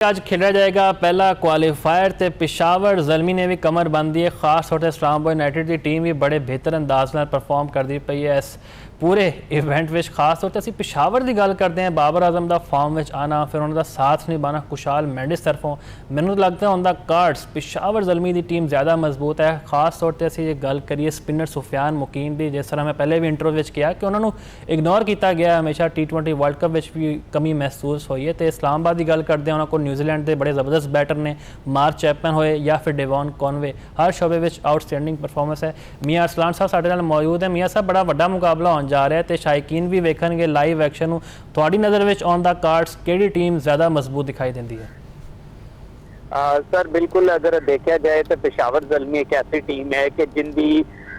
आज खेला जाएगा पहला क्वालीफायर तो पिशावर ज़ल्मी ने भी कमर बन दी है। खास तौर पर इस्लामाबाद यूनाइटेड की टीम भी बड़े बेहतर अंदाज में परफॉर्म करती पई है इस पूरे इवेंट में। खास तौर पर असीं पिशावर की गल करते हैं, बाबर आजम का फॉर्म में आना, फिर उन्होंने साथ निभाना खुशहाल मैंडिस तरफों। मैनू लगता है उनका कार्ड्स पिशावर ज़ल्मी की टीम ज़्यादा मजबूत है। खास तौर पर असीं ये गल करिए स्पिनर सुफियान मुकीम की, जिस तरह मैं पहले भी इंटरव्यू में किया कि उन्होंने इग्नोर किया गया हमेशा। T20 वर्ल्ड कप में भी कमी महसूस हुई है। तो इस्लामाबाद की गल करते हैं, उन्होंने न्यूजीलैंड के बड़े जबरदस्त बैटर ने मार्क चैपमैन होए या फिर डेवॉन कॉनवे, हर शोबे में आउटस्टैंडिंग परफॉर्मेंस है। मियाँ अरसलान साहब साडे नाल मौजूद है। मियाँ साहब बड़ा वड्डा मुकाबला होने जा रहा है तो शायकीन भी वेखणगे लाइव एक्शन। तुहाडी नज़र में ऑन द कार्ड्स किहड़ी टीम ज़्यादा मजबूत दिखाई देती है? सर बिल्कुल, अगर देखा जाए तो पिशावर ज़ल्मी एक ऐसी टीम है कि जिनकी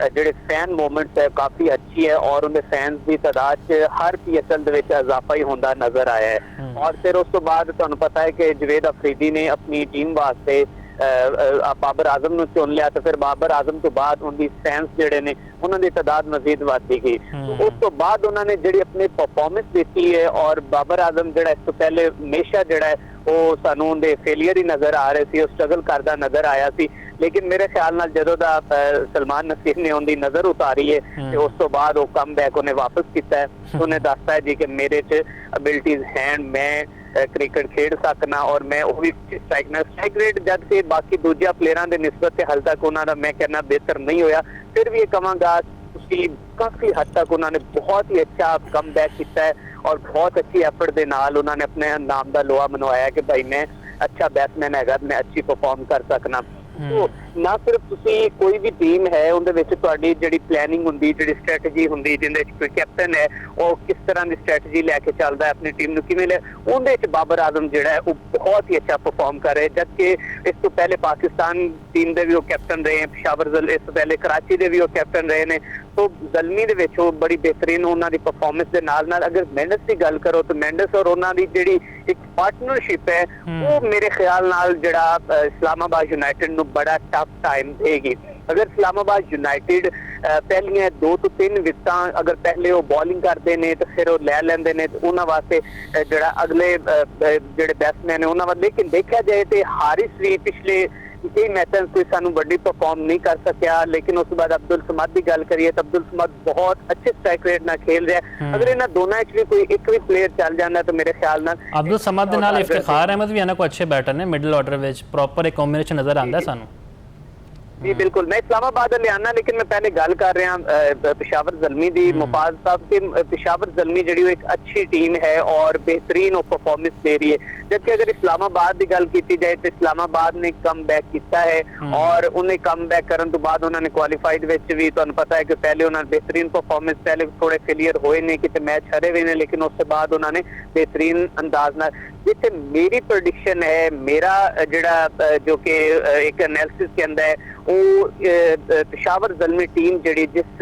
ਜਿਹੜੇ फैन मूवमेंट्स है काफ़ी अच्छी है और उनके फैंस की तादाद हर PSL ਦੇ ਵਿੱਚ इजाफा ही होता नजर आया है। और फिर उस तो बाद ਤੁਹਾਨੂੰ पता है कि जवेद अफरीदी ने अपनी टीम वास्ते बाबर आजम ਨੂੰ चुन लिया। तो फिर बाबर आजम तो बाद उनकी फैंस ਜਿਹੜੇ ਨੇ ਉਹਨਾਂ ਦੀ ਤਾਦਾਦ मजीद ਵੱਧਦੀ गई। तो उस तो बाद उन्होंने ਜਿਹੜੀ अपनी परफॉर्मेंस दी है और बाबर आजम ਜਿਹੜਾ ਇਸ ਤੋਂ ਪਹਿਲੇ हमेशा ਜਿਹੜਾ ਉਹ ਸਾਨੂੰ ਉਹਦੇ फेलियर ही नजर आ रहे थे, स्ट्रगल करता नजर आया सी। लेकिन मेरे ख्याल नाल जदों दा सलमान नसीर ने उनकी नज़र उतारी है तो उस तो बाद वो कम बैक उन्हें वापस किया है। उन्हें दसता है जी कि मेरे च एबिलिटीज हैं, मैं क्रिकेट खेड सकना और मैं वो भी स्ट्राइक रेट जब से बाकी दूजे प्लेयरों के निस्बत से हाल तक उन्होंने मैं कहना बेहतर नहीं होया। फिर भी ये कहांगा काफ़ी हद तक उन्होंने बहुत ही अच्छा कम बैक किया है और बहुत अच्छी एफर्ट के नाल उन्होंने अपने नाम का लोहा मनवाया कि भाई मैं अच्छा बैट्समैन है, मैं अच्छी परफॉर्म कर सकना। तो ना सिर्फ तुसी कोई भी टीम है उनदे विच तुहाडी जिहड़ी प्लैनिंग हुंदी, जिहड़ी स्ट्रैटेजी हुंदी, जिहदे कोई कैप्टन है वो किस तरह की स्ट्रैटेजी लैके चलदा है, अपनी टीम नूं किवें ले, उहदे विच बाबर आजम जिहड़ा है वो बहुत ही अच्छा परफॉर्म कर रहे। जबकि इस तो पहले पाकिस्तान टीम दे भी वो कैप्टन रहे हैं, पिशावर इस तो पहले कराची दे भी वो कैप्टन रहे ने। तो ज़ल्मी दे विच वो बड़ी बेहतरीन उन्हां दी परफॉर्मेंस दे नाल नाल अगर मेंडिस की गल करो तो मेंडिस और उन्हां दी जिहड़ी एक पार्टनरशिप है वो मेरे ख्याल नाल जिहड़ा इस्लामाबाद यूनाइटेड नूं बड़ा टफ टाइम देगी। अगर इस्लामाबाद यूनाइटेड पहलियां 2 तो 3 विकटां अगर पहले वो बॉलिंग करते हैं तो फिर वो लै लेंदे ने तो उन्हां वास्ते जिहड़ा अगले जिहड़े बैट्समैन है उन्हां वास्ते। लेकिन देखा जाए तो हारिस भी पिछले कई मैचों कोई सानू बड़ी परफॉर्म नहीं कर सकिया। लेकिन उस बाद अब्दुल समद की गल करिए तो अब्दुल समद बहुत अच्छे स्ट्राइक रेट ना खेल रहा है। अगर इन्होंने दोनों भी कोई एक भी प्लेयर चल जाता तो मेरे ख्याल नाल अब्दुल समद दे नाल इफ्तिखार अहमद भी है ना, कोई अच्छे बैटर ने मिडल ऑर्डर में प्रॉपर एक कॉम्बिनेशन नजर आता है सानू। जी बिल्कुल, मैं इस्लामाबाद ले आना लेकिन मैं पहले गल कर रहा पिशावर ज़ल्मी दी मुफाज साहब के। पिशावर ज़ल्मी जी एक अच्छी टीम है और बेहतरीन परफॉर्मेंस दे रही है। जबकि अगर इस्लामाबाद की गल की जाए तो इस्लामाबाद ने कम बैक किया है और उन्हें कम बैक करने तो बाद उन्होंने क्वालीफाइड भी तुहानू पता है कि पहले उन्होंने बेहतरीन परफॉर्मेंस, पहले थोड़े फेलियर होए ने, कितने मैच हरे हुए ने, लेकिन उसके बाद उन्होंने बेहतरीन अंदाज ना जिसे मेरी प्रोडिक्शन है, मेरा जड़ा जो कि एक एनालिसिस के अंदर है वो पिशावर ज़ल्मी टीम जी जिस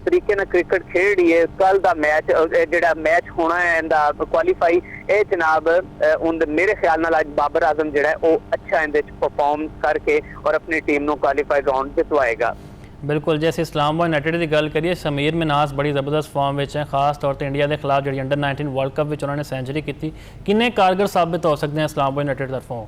तरीके ना क्रिकेट खेल रही है, कल का मैच जो मैच होना है इंदा क्वालीफाई ये जनाब मेरे ख्याल नाल अज बाबर आजम जो है वो अच्छा इंदे परफॉर्म करके और अपनी टीम को क्वालीफाई राउंड जितवाएगा। बिल्कुल, जैसे इस्लामाबाद यूनाइटेड की गल करिए, समीर मिनास बड़ी ज़बरदस्त फॉर्म में है। खास तौर पर इंडिया के खिलाफ जी अंडर 19 वर्ल्ड कप में उन्होंने सेंचुरी की, किन्ने कारगर साबित हो सकते हैं इस्लामाबाद यूनाइटेड तरफों?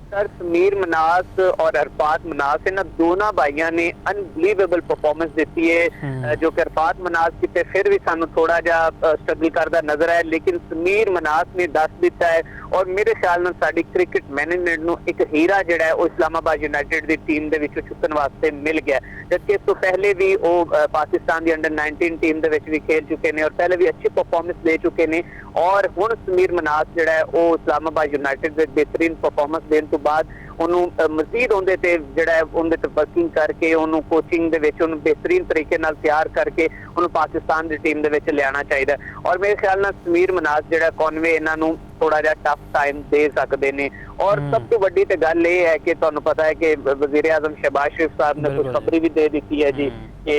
सर समीर मनास और अरफात मनास इन दोनों भाइयों ने अनबिलीवेबल परफॉर्मेंस दी है। जो कि अरफात मनास कितने फिर भी सानू थोड़ा जा स्ट्रगल करता नजर आया, लेकिन समीर मनास ने दस दिता है और मेरे ख्याल में साडी क्रिकेट मैनेजमेंट नू एक हीरा जिहड़ा है वो इस्लामाबाद यूनाइटेड की टीम दे विचों चुकन वास्ते मिल गया। जबकि इस तो पहले भी वो पाकिस्तान की अंडर 19 टीम दे विच भी खेल चुके हैं और पहले भी अच्छी परफॉर्मेंस दे चुके हैं। और हुण समीर मनास जिहड़ा है वो इस्लामाबाद यूनाइटेड दे बेहतरीन परफॉर्मेंस देने तो बाद उन्होंने मजीद उनके जिहड़ा उनके ते वर्किंग करके उन्होंने कोचिंग दे विच उन्होंने बेहतरीन तरीके नाल तैयार करके उन्होंने पाकिस्तान की टीम दे विच लियाना चाहिए। और मेरे ख्याल नाल समीर मनास जिहड़ा कॉनवे इन्हों थोड़ा जा टफ टाइम दे सकते हैं। और सब तो वड्डी तो गल ये है कि तुहानू पता है कि वज़ीर आज़म शहबाज शरीफ साहब ने खुशखबरी भी दे दी है जी कि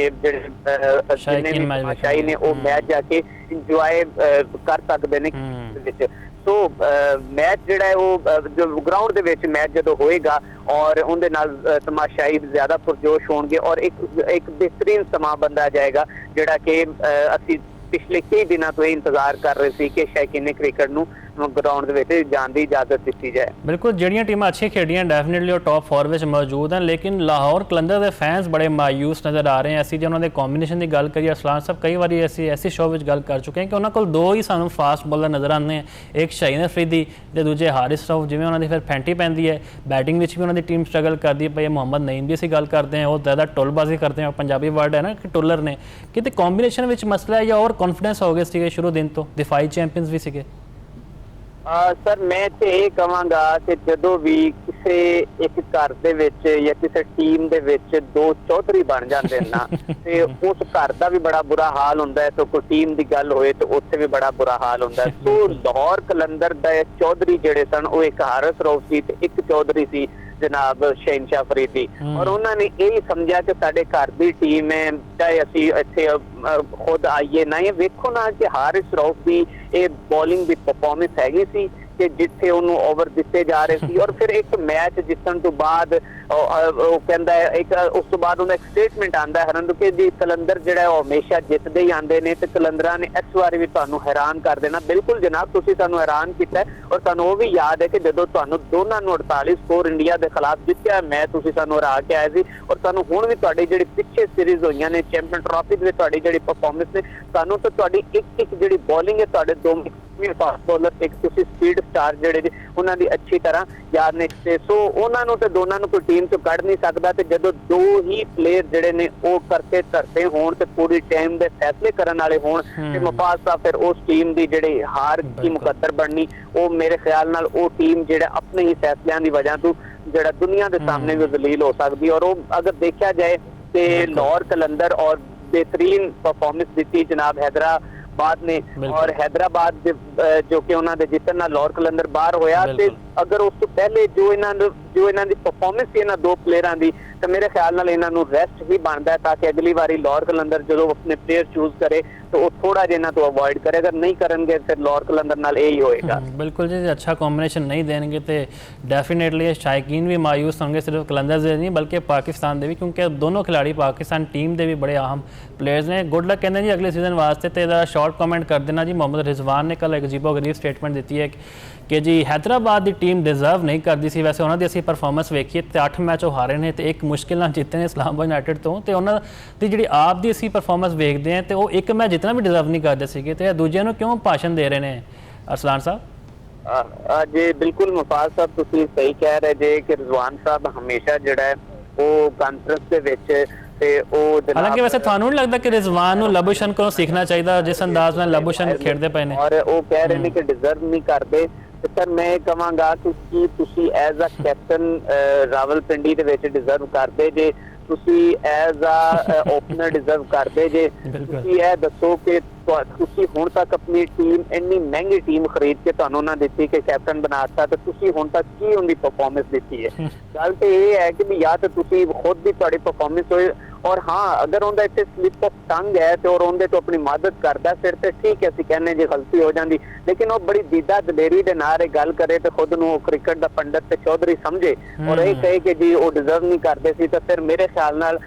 शाही ने वो मैच जाके इंजॉय कर सकते हैं। तो मैच जिहड़ा है वो जो ग्राउंड दे विच मैच जो होएगा और उनके नाल तमाशाई ज्यादा पुरजोश होंगे और एक बेहतरीन समा बनता जाएगा जिहड़ा कि असीं पिछले कई दिनों तो इंतजार कर रहे थे कि शौकीन क्रिकेट नूं ਗਰਾਊਂਡ ਦੇ ਵਿੱਚ ਜਾਣ ਦੀ ਇਜਾਜ਼ਤ ਦਿੱਤੀ ਜਾਏ। ਬਿਲਕੁਲ, ਜਿਹੜੀਆਂ ਟੀਮਾਂ ਅੱਛੀਆਂ ਖੇਡੀਆਂ ਡੈਫੀਨਿਟਲੀ ਉਹ ਟੌਪ 4 ਵਿੱਚ ਮੌਜੂਦ ਹਨ, ਲੇਕਿਨ ਲਾਹੌਰ ਕਲੰਦਰ ਦੇ ਫੈਨਸ ਬੜੇ ਮਾਯੂਸ ਨਜ਼ਰ ਆ ਰਹੇ ਹਨ। ਅਸੀਂ ਜੇ ਉਹਨਾਂ ਦੇ ਕੰਬੀਨੇਸ਼ਨ ਦੀ ਗੱਲ ਕਰੀਏ, ਅਰਸਲਾਨ ਸਾਹਿਬ ਕਈ ਵਾਰੀ ਅਸੀਂ ਐਸੀ ਸ਼ੋਅ ਵਿੱਚ ਗੱਲ ਕਰ ਚੁੱਕੇ ਹਾਂ ਕਿ ਉਹਨਾਂ ਕੋਲ ਦੋ ਹੀ ਸਾਨੂੰ ਫਾਸਟ ਬੋਲਰ ਨਜ਼ਰ ਆਉਂਦੇ ਹਨ, ਇੱਕ ਸ਼ਹੀਨ ਅਫਰੀਦੀ ਤੇ ਦੂਜੇ ਹਾਰਿਸ ਰਊਫ। ਜਿਵੇਂ ਉਹਨਾਂ ਦੀ ਫਿਰ ਫੈਂਟੀ ਪੈਂਦੀ ਹੈ, ਬੈਟਿੰਗ ਵਿੱਚ ਵੀ ਉਹਨਾਂ ਦੀ ਟੀਮ ਸਟਰਗਲ ਕਰਦੀ ਪਈ ਹੈ। ਮੁਹੰਮਦ ਨਈਮ ਦੀ ਅਸੀਂ ਗੱਲ ਕਰਦੇ ਹਾਂ, ਉਹ ਜ਼ਿਆਦਾ ਟੁੱਲਬਾਜ਼ੀ ਕਰਦੇ ਹਾਂ, ਪੰਜਾਬੀ ਵਰਡ ਹੈ ਨਾ ਕਿ ਟੁੱਲਰ ਨੇ। ਕਿਤੇ ਕੰਬੀਨੇਸ਼ਨ ਵਿੱਚ ਮਸਲਾ ਹੈ ਜਾਂ ਓਵਰ ਕੌਨਫੀਡੈਂਸ ਹੋ ਗਏ ਸੀਗੇ ਸ਼ੁਰੂ ਦਿਨ ਤੋਂ, ਦਿਫਾਈ ਚੈਂਪੀਅਨਸ ਵੀ ਸੀਗੇ? ਸਰ ਮੈਂ ਤੇ ਇਹ ਕਹਾਂਗਾ ਕਿ ਜਦੋਂ ਵੀ ਕਿਸੇ ਇੱਕ ਘਰ ਦੇ ਵਿੱਚ ਜਾਂ ਕਿਸੇ ਟੀਮ ਦੇ ਵਿੱਚ ਦੋ ਚੌਧਰੀ ਬਣ ਜਾਂਦੇ ਨਾ ਤੇ ਉਸ ਘਰ ਦਾ ਵੀ ਬੜਾ ਬੁਰਾ ਹਾਲ ਹੁੰਦਾ ਹੈ। ਤੇ ਕੋਈ ਟੀਮ ਦੀ ਗੱਲ ਹੋਏ ਤੇ ਉੱਥੇ ਵੀ ਬੜਾ ਬੁਰਾ ਹਾਲ ਹੁੰਦਾ ਹੈ। ਸੋ ਲਾਹੌਰ ਕਲੰਦਰ ਦੇ ਚੌਧਰੀ ਜਿਹੜੇ ਸਨ ਉਹ ਇੱਕ ਹਾਰਿਸ ਰਊਫ ਸੀ ਤੇ ਇੱਕ ਚੌਧਰੀ ਸੀ ਜਨਾਬ ਸ਼ਹਿਨशाह ਫਰੀਦੀ। ਔਰ ਉਹਨਾਂ ਨੇ ਇਹ ਸਮਝਿਆ ਕਿ ਸਾਡੇ ਘਰ ਦੀ ਟੀਮ ਹੈ, ਚਾਹੇ ਅਸੀਂ ਇੱਥੇ ਖੁਦ ਆਈਏ ਨਾ। ਇਹ ਵੇਖੋ ਨਾ ਕਿ ਹਾਰਿਸ ਰਊਫ ਦੀ ਇਹ ਬੋਲਿੰਗ ਦੀ ਪਰਫਾਰਮੈਂਸ ਹੈਗੀ ਸੀ ਕਿ ਜਿੱਥੇ ਉਹਨੂੰ ਓਵਰ ਦਿੱਤੇ ਜਾ ਰਹੇ ਸੀ। ਔਰ ਫਿਰ ਇੱਕ ਮੈਚ ਜਿੱਤਣ ਤੋਂ ਬਾਅਦ ਉਹ ਕਹਿੰਦਾ ਹੈ, ਇੱਕ ਉਸ ਤੋਂ ਬਾਅਦ ਉਹਦਾ ਇੱਕ ਸਟੇਟਮੈਂਟ ਆਉਂਦਾ ਹੈ ਹਰਨ ਕਿ ਜੀ ਕਲੰਦਰ ਜਿਹੜਾ ਉਹ ਹਮੇਸ਼ਾ ਜਿੱਤਦੇ ਹੀ ਆਉਂਦੇ ਨੇ ਤੇ ਕਲੰਦਰਾਂ ਨੇ ਇਸ ਵਾਰੀ ਵੀ ਤੁਹਾਨੂੰ ਹੈਰਾਨ ਕਰ ਦੇਣਾ। ਬਿਲਕੁਲ ਜਨਾਬ, ਤੁਸੀਂ ਸਾਨੂੰ ਹੈਰਾਨ ਕੀਤਾ ਔਰ ਸਾਨੂੰ ਉਹ ਵੀ ਯਾਦ ਹੈ ਕਿ ਜਦੋਂ ਤੁਹਾਨੂੰ ਦੋਨਾਂ ਨੂੰ 48 ਸਕੋਰ ਇੰਡੀਆ ਦੇ ਖਿਲਾਫ ਜਿੱਤਿਆ ਮੈਚ, ਤੁਸੀਂ ਸਾਨੂੰ ਹਰਾ ਕੇ ਆਏ ਸੀ। ਔਰ ਸਾਨੂੰ ਹੁਣ ਵੀ ਤੁਹਾਡੀ ਜਿਹੜੀ ਪਿੱਛੇ ਸੀਰੀਜ਼ ਹੋਈਆਂ ਨੇ ਚੈਂਪੀਅਨ ਟਰਾਫੀ ਦੇ ਵਿੱਚ ਤੁਹਾਡੀ ਜਿਹੜੀ ਪਰਫਾਰਮੈਂਸ ਨੇ, ਸਾਨੂੰ ਤਾਂ ਤੁਹਾਡੀ ਇੱਕ ਜਿਹੜੀ ਬੋਲਿੰਗ ਹੈ, ਤੁਹਾਡੇ ਦੋ ਫਾਸਟ ਬੋਲਰ, ਇੱਕ ਤੁਸੀਂ ਸਪੀਡ ਸਟਾਰ ਜਿਹੜੇ ਜੀ ਉਹਨਾਂ ਦੀ ਅੱਛੀ ਤਰ੍ਹਾਂ ਯਾਦ ਨੇ। ਤੇ ਸੋ ਉਹਨਾਂ ਨੂੰ ਤੇ ਦੋਨਾਂ ਨੂੰ ਕੋਈ ਟੀਮ ਤੋਂ ਕੱਢ ਨਹੀਂ ਸਕਦਾ। ਤੇ ਜਦੋਂ ਦੋ ਹੀ ਪਲੇਅਰ ਜਿਹੜੇ ਨੇ ਉਹ ਕਰਕੇ ਧਰਤੇ ਹੋਣ ਤੇ ਪੂਰੀ ਟਾਈਮ ਦੇ ਫੈਸਲੇ ਕਰਨ ਵਾਲੇ ਹੋਣ ਤੇ ਮੁਫਾਜ਼ ਸਾਹਿਬ ਫਿਰ ਉਸ ਟੀਮ ਦੀ ਜਿਹੜੀ ਹਾਰ ਦੀ ਮੁਕੱਦਰ ਬਣਨੀ, ਉਹ ਮੇਰੇ ਖਿਆਲ ਨਾਲ ਉਹ ਟੀਮ ਜਿਹੜਾ ਆਪਣੇ ਹੀ ਫੈਸਲਿਆਂ ਦੀ ਵਜ੍ਹਾ ਤੋਂ ਜਿਹੜਾ ਦੁਨੀਆ ਦੇ ਸਾਹਮਣੇ ਵੀ ਜ਼ਲੀਲ ਹੋ ਸਕਦੀ। ਔਰ ਉਹ ਅਗਰ ਦੇਖਿਆ ਜਾਏ ਤੇ ਲਾਹੌਰ ਕਲੰਦਰ ਔਰ बेहतरीन परफॉर्मेंस दी जनाब हैदराबाद ने और हैदराबाद जो कि उन्होंने जितन लाहौर कलंदर बाहर होया ते अगर उस तो पहले जो इन्हों की परफॉर्मेंस थी इन्होंने दो प्लेयरों की तो मेरे ख्याल नाल इन्हों रेस्ट ही बनता है ताकि अगली बारी लाहौर कलंदर जो अपने प्लेयर चूज करे तो वो थोड़ा जिन्हों तो अवॉइड करे, अगर नहीं करेंगे फिर लाहौर कलंदर नाल यही होएगा। बिल्कुल जी, अच्छा कॉम्बिनेशन नहीं देंगे तो डेफिनेटली शायकीन भी मायूस होंगे, सिर्फ कलंदर से नहीं बल्कि पाकिस्तान के भी, क्योंकि दोनों खिलाड़ी पाकिस्तान टीम के भी बड़े अहम प्लेयर्स ने। गुड लक कहते हैं जी अगले सीजन वास्ते। तो यदा शॉर्ट कॉमेंट कर देना जी, मोहम्मद रिजवान ने कल एक अजीबो गरीब स्टेटमेंट दी है कि जी हैदराबाद की टीम डिजर्व नहीं करती सी, वैसे उन्होंने असी परफॉर्मेंस वेखी तो 8 मैच वो हारे ने तो एक मुश्किल नाल जीते ने इस्लामाबाद यूनाइटेड तो उन्होंने जी आप की असी परफॉर्मेंस वेखते हैं तो वो एक मैच जितना भी डिजर्व नहीं करते थे, तो दूजे को क्यों भाषण दे रहे हैं अरसलान साहब? जी बिल्कुल मुफाज साहब तुसीं सही कह रहे जे कि रिजवान साहब हमेशा जिहड़ा है वो कॉन्फ्रेंस दे विच हालांकि वैसे थानू नहीं लगता कि रिजवान लबुशन को सीखना चाहिए जिस अंदाज में लबुशन खेलते पे ने और वो कह रहे हैं कि डिजर्व नहीं करते। तो सर मैं कहवांगा कि तुसी एज अ कैप्टन रावलपिंडी दे विच डिजर्व करते जे, तुसी एज अ ओपनर डिजर्व करते जे। तुसी ये दसो कि तुसी हुण तक अपनी टीम इन्नी महंगी टीम खरीद के तुहानू ना दित्ती कि कैप्टन बनाता तो तुसी हुण तक की उनकी परफॉर्मेंस दित्ती है। गल तो ये है कि भी या तो तुसी खुद भी तुहाडी परफॉर्मेंस होए और हाँ अगर उनका इतने स्लिप ऑफ टंग है तो और उनके तो अपनी मदद करता फिर तो ठीक है, कहने जी गलती हो जाती, लेकिन वो बड़ी दीदा दलेरी के नाल गल करे तो खुद नूं क्रिकेट का पंडित ते चौधरी समझे और ये कहे कि जी वो डिजर्व नहीं करते सी, तो फिर मेरे ख्याल नाल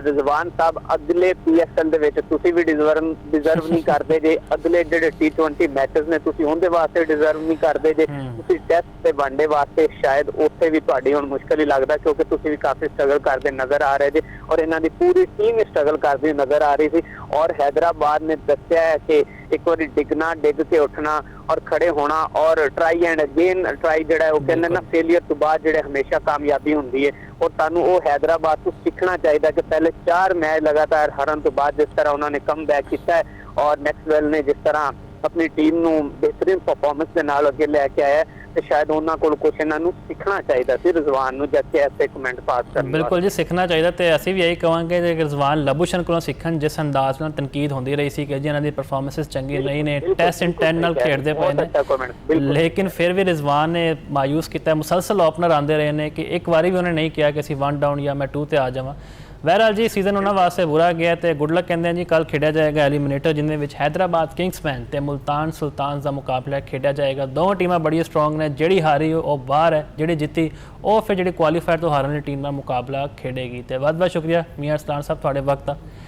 रिजवान साहब अगले PSL दे विच तुसी भी डिजर्व नहीं करते जे, अगले जिहड़े T20 मैचेस ने तुसी उनदे वास्ते डिजर्व नहीं करते जे, तुसी टेस्ट ते वनडे वास्ते शायद उत्थे भी तुहाडी हुण मुश्किल ही लगदा क्योंकि तुसी भी काफी स्ट्रगल करते नजर आ रहे जे और इन्हां दी पूरी टीम स्ट्रगल करती नजर आ रही थी। और हैदराबाद ने दस्या है कि एक बार डिगना डिग के उठना और खड़े होना और ट्राई एंड अगेन ट्राई जिहड़ा वो कहंदे ना फेलियर तो बाद जिहड़े हमेशा कामयाबी हुंदी है और तुहानू वो हैदराबाद तो सीखना चाहिए कि पहले 4 मैच लगातार हारन तो बाद जिस तरह उन्होंने कम बैक किया है और मैक्सवेल ने जिस तरह अपनी टीम नू बेहतरीन परफॉर्मेंस के नाल अगे लैके आया तो शायद उन्होंने को कुछ इन्हों सीखना चाहिए सी रिजवान नू जैसे ऐसे कमेंट पास करने। बिल्कुल जी सीखना चाहिए तो असी भी यही कहेंगे कि रिजवान लबुशन को सीखन जिस अंदाज में तनकीद होती रही सी कि जी इन्हों की परफॉर्मेंसिस चंगी नहीं ने टेस्ट इंटेंट नाल खेडते पे ने, लेकिन फिर भी रिजवान ने मायूस किया, मुसलसल ओपनर आते रहे हैं कि एक बार भी उन्होंने नहीं किया कि असी 1 डाउन या मैं 2 ते आ जावां। बहरहाल जी सीजन उन्होंने वास्ते बुरा गया तो गुड लक कहते हैं जी। कल खेड़ा जाएगा एलिमिनेटर जिन्हें विच हैदराबाद किंग्समैन ते मुल्तान सुल्तान का मुकाबला खेड़ा जाएगा। दोनों टीमां बड़ी स्ट्रोंग ने, जिहड़ी हारी वो बाहर है, जिहड़ी जीती वो फिर जिहड़ी क्वालीफायर तो हारन वाली टीम का मुकाबला खेडेगी। तो बहुत बहुत शुक्रिया मियां अरसलान साहब थोड़े वक्त का।